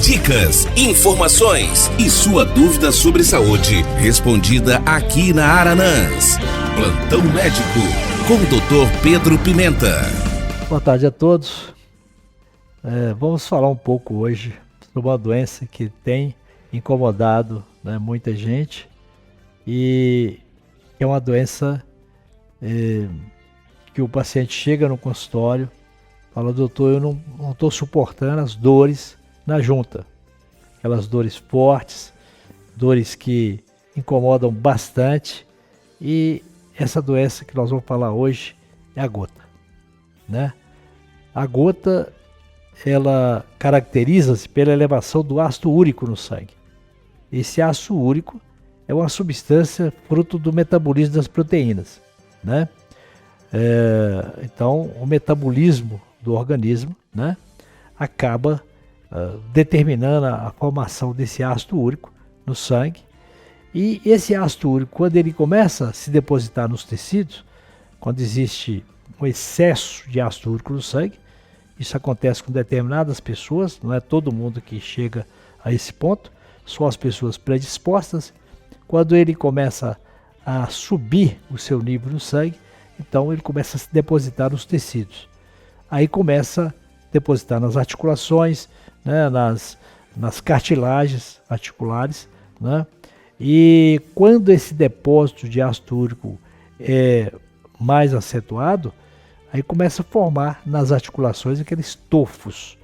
Dicas, informações e sua dúvida sobre saúde respondida aqui na Aranãs. Plantão Médico com o Dr. Pedro Pimenta. Boa tarde a todos. Vamos falar um pouco hoje sobre uma doença que tem incomodado, muita gente, e é uma doença que o paciente chega no consultório, fala: doutor, eu não estou suportando as dores na junta, aquelas dores fortes, dores que incomodam bastante, e essa doença que nós vamos falar hoje é a gota, A gota, ela caracteriza-se pela elevação do ácido úrico no sangue. Esse ácido úrico é uma substância fruto do metabolismo das proteínas, Então, o metabolismo do organismo, acaba determinando a formação desse ácido úrico no sangue. E esse ácido úrico, quando ele começa a se depositar nos tecidos, quando existe um excesso de ácido úrico no sangue, isso acontece com determinadas pessoas, não é todo mundo que chega a esse ponto, só as pessoas predispostas. Quando ele começa a subir o seu nível no sangue, então ele começa a se depositar nos tecidos. Aí começa a depositar nas articulações, nas cartilagens articulares, E quando esse depósito de ácido úrico é mais acentuado, aí começa a formar nas articulações aqueles tofos,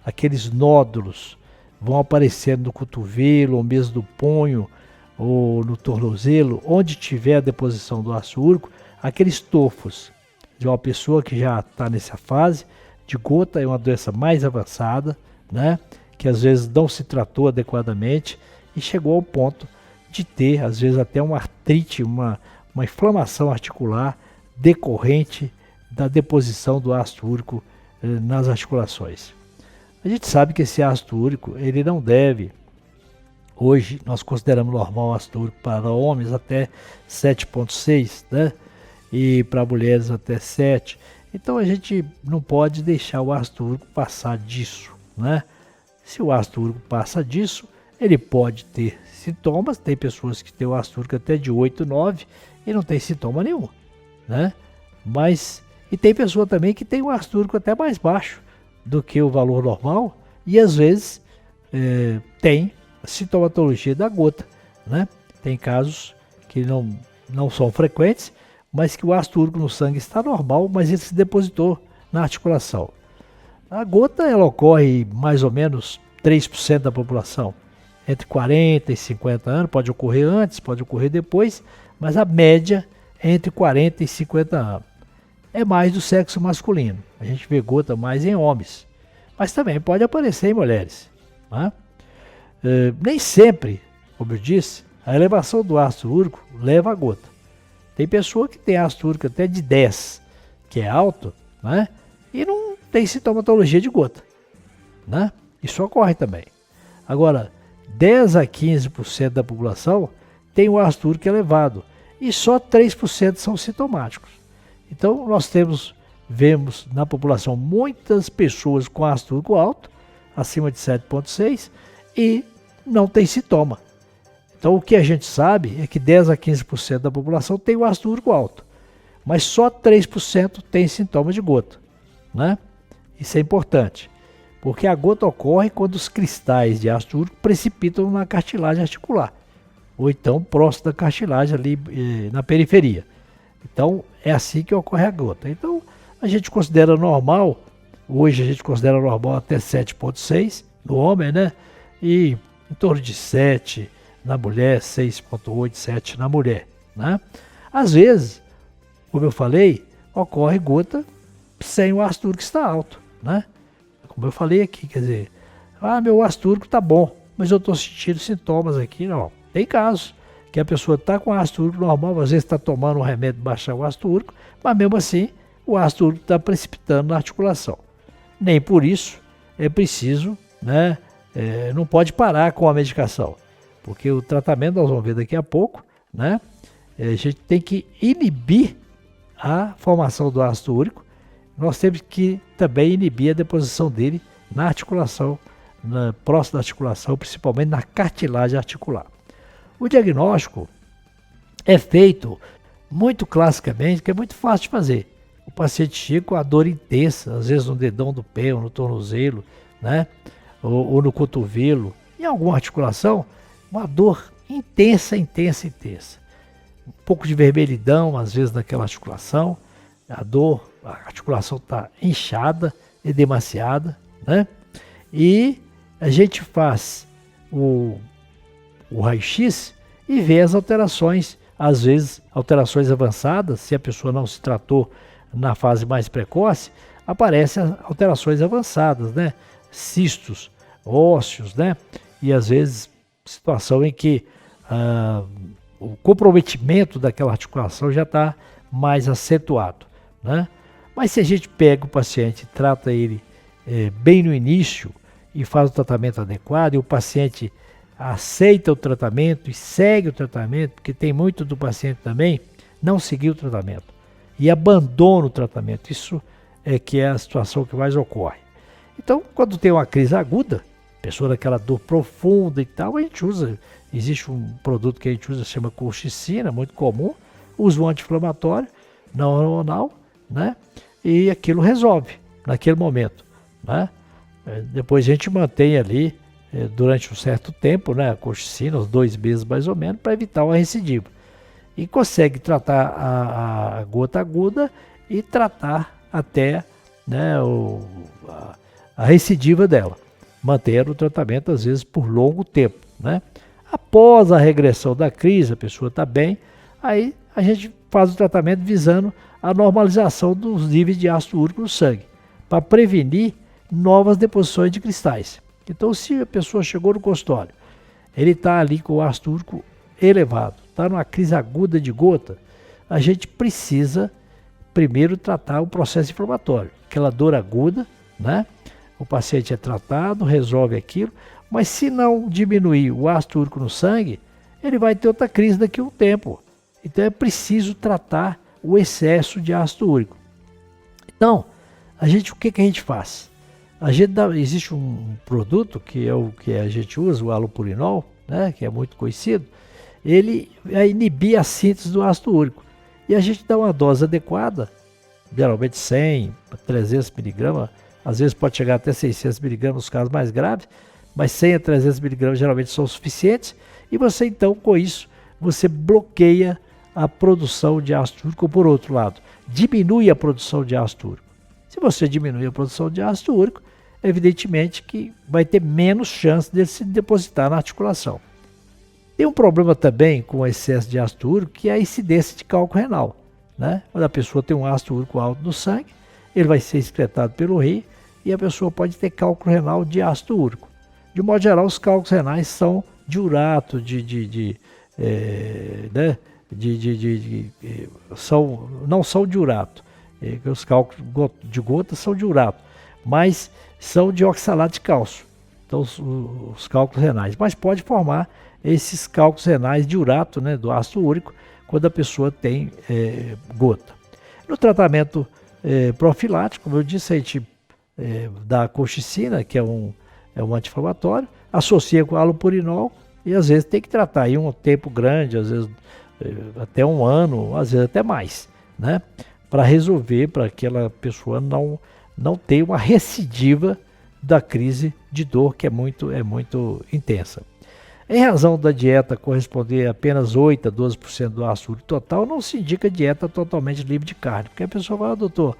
aqueles nódulos, vão aparecendo no cotovelo, ou mesmo no punho, ou no tornozelo, onde tiver a deposição do ácido úrico, aqueles tofos de uma pessoa que já está nessa fase de gota. É uma doença mais avançada, que às vezes não se tratou adequadamente e chegou ao ponto de ter, às vezes, até uma artrite, uma inflamação articular decorrente da deposição do ácido úrico nas articulações. A gente sabe que esse ácido úrico, ele não deve, hoje nós consideramos normal o ácido úrico para homens até 7,6, e para mulheres até 7. Então a gente não pode deixar o ácido úrico passar disso, Se o ácido úrico passa disso, ele pode ter sintomas. Tem pessoas que têm o ácido úrico até de 8, 9 e não tem sintoma nenhum, E tem pessoa também que tem o ácido úrico até mais baixo do que o valor normal e às vezes tem a sintomatologia da gota, Tem casos que não são frequentes, mas que o ácido úrico no sangue está normal, mas ele se depositou na articulação. A gota, ela ocorre mais ou menos 3% da população, entre 40 e 50 anos, pode ocorrer antes, pode ocorrer depois, mas a média é entre 40 e 50 anos. É mais do sexo masculino, a gente vê gota mais em homens, mas também pode aparecer em mulheres. Nem sempre, como eu disse, a elevação do ácido úrico leva a gota. Tem pessoa que tem ácido úrico até de 10, que é alto, e não tem sintomatologia de gota, Isso ocorre também. Agora, 10 a 15% da população tem o ácido úrico elevado e só 3% são sintomáticos. Então, nós vemos na população muitas pessoas com ácido úrico alto, acima de 7,6, e não tem sintoma. Então, o que a gente sabe é que 10 a 15% da população tem o ácido úrico alto, mas só 3% tem sintomas de gota, Isso é importante, porque a gota ocorre quando os cristais de ácido úrico precipitam na cartilagem articular, ou então próximo da cartilagem ali na periferia. Então, é assim que ocorre a gota. Então, a gente considera normal, hoje a gente considera normal até 7,6 no homem, E em torno de 7 na mulher, 6,8, 7 na mulher, Às vezes, como eu falei, ocorre gota sem o ácido úrico estar alto, Como eu falei aqui, quer dizer, meu ácido úrico está bom, mas eu estou sentindo sintomas aqui. Não, tem casos que a pessoa está com ácido úrico normal, às vezes está tomando um remédio para baixar o ácido úrico, mas mesmo assim o ácido úrico está precipitando na articulação. Nem por isso é preciso, não pode parar com a medicação, porque o tratamento, nós vamos ver daqui a pouco, a gente tem que inibir a formação do ácido úrico. Nós temos que também inibir a deposição dele na articulação próximo da articulação, principalmente na cartilagem articular. O diagnóstico é feito muito classicamente, que é muito fácil de fazer. O paciente chega com a dor intensa, às vezes no dedão do pé, ou no tornozelo, né? ou no cotovelo, em alguma articulação, uma dor intensa. Um pouco de vermelhidão, às vezes, naquela articulação. A articulação está inchada, edemaciada, né? E a gente faz o raio-x e vê as alterações, às vezes alterações avançadas, se a pessoa não se tratou na fase mais precoce, aparecem alterações avançadas, né? Cistos ósseos, né? E às vezes situação em que o comprometimento daquela articulação já está mais acentuado, né? Mas se a gente pega o paciente e trata ele bem no início e faz o tratamento adequado, e o paciente aceita o tratamento e segue o tratamento, porque tem muito do paciente também não seguir o tratamento e abandona o tratamento. Isso é que é a situação que mais ocorre. Então, quando tem uma crise aguda, pessoa daquela dor profunda e tal, a gente usa, existe um produto que a gente usa, se chama colchicina, muito comum, usa um anti-inflamatório não hormonal, né? E aquilo resolve naquele momento, né? Depois a gente mantém ali durante um certo tempo, né, a colchicina, uns 2 meses mais ou menos, para evitar uma recidiva. E consegue tratar a gota aguda e tratar até, né, a recidiva dela, manter o tratamento às vezes por longo tempo, né? Após a regressão da crise, a pessoa está bem, aí a gente faz o tratamento visando a normalização dos níveis de ácido úrico no sangue, para prevenir novas deposições de cristais. Então, se a pessoa chegou no consultório, ele está ali com o ácido úrico elevado, está numa crise aguda de gota, a gente precisa primeiro tratar o processo inflamatório, aquela dor aguda, né? O paciente é tratado, resolve aquilo, mas se não diminuir o ácido úrico no sangue, ele vai ter outra crise daqui a um tempo. Então é preciso tratar o excesso de ácido úrico. Então, o que a gente faz? Existe um produto que é o que a gente usa, o allopurinol, né, que é muito conhecido, ele vai inibir a síntese do ácido úrico. E a gente dá uma dose adequada, geralmente 100 a 300 miligramas, às vezes pode chegar até 600 miligramas nos casos mais graves, mas 100 a 300 miligramas geralmente são suficientes, e você então, com isso, você bloqueia a produção de ácido úrico. Por outro lado, diminui a produção de ácido úrico. Se você diminuir a produção de ácido úrico, evidentemente que vai ter menos chance de se depositar na articulação. Tem um problema também com o excesso de ácido úrico, que é a incidência de cálculo renal, né? Quando a pessoa tem um ácido úrico alto no sangue, ele vai ser excretado pelo rim e a pessoa pode ter cálculo renal de ácido úrico. De modo geral, os cálculos renais são de urato, não são de urato. Os cálculos de gota são de urato, mas são de oxalato de cálcio. Então, os cálculos renais. Mas pode formar esses cálculos renais de urato, né, do ácido úrico, quando a pessoa tem gota. No tratamento profilático, como eu disse, a gente dá a colchicina, que é um anti-inflamatório, associa com allopurinol e às vezes tem que tratar aí um tempo grande, às vezes até um ano, às vezes até mais, né? Para resolver, para que aquela pessoa não tenha uma recidiva da crise de dor, que é muito intensa. Em razão da dieta corresponder a apenas 8 a 12% do ácido úrico total, não se indica dieta totalmente livre de carne. Porque a pessoa fala, doutor,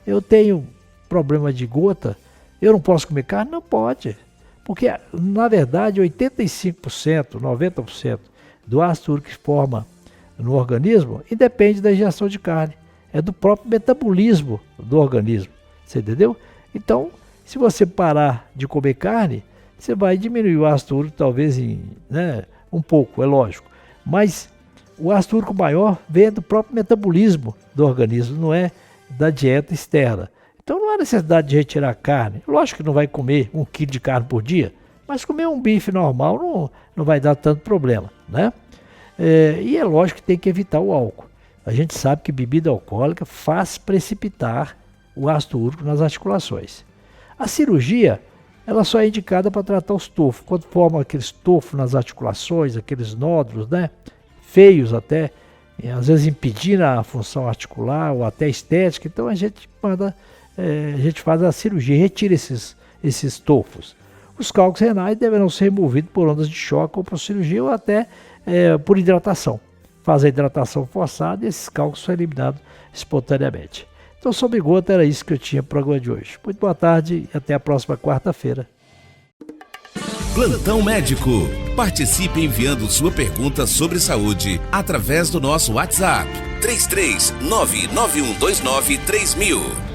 eu tenho problema de gota, eu não posso comer carne? Não pode. Porque, na verdade, 85%, 90% do ácido úrico que forma no organismo independe da ingestão de carne. É do próprio metabolismo do organismo. Você entendeu? Então, se você parar de comer carne, você vai diminuir o ácido úrico talvez um pouco, é lógico. Mas o ácido úrico maior vem do próprio metabolismo do organismo, não é da dieta externa. Então não há necessidade de retirar a carne. Lógico que não vai comer 1 quilo de carne por dia, mas comer um bife normal não vai dar tanto problema, né? E é lógico que tem que evitar o álcool. A gente sabe que bebida alcoólica faz precipitar o ácido úrico nas articulações. A cirurgia ela só é indicada para tratar os tofos. Quando forma aqueles tofos nas articulações, aqueles nódulos, né, feios até, e às vezes impedindo a função articular ou até estética, então a gente faz a cirurgia, retira esses tofos. Os cálculos renais deverão ser removidos por ondas de choque ou por cirurgia ou até por hidratação. Faz a hidratação forçada e esses cálculos são eliminados espontaneamente. Então, sobre gota, era isso que eu tinha para o programa de hoje. Muito boa tarde e até a próxima quarta-feira. Plantão Médico. Participe enviando sua pergunta sobre saúde através do nosso WhatsApp 33991293000.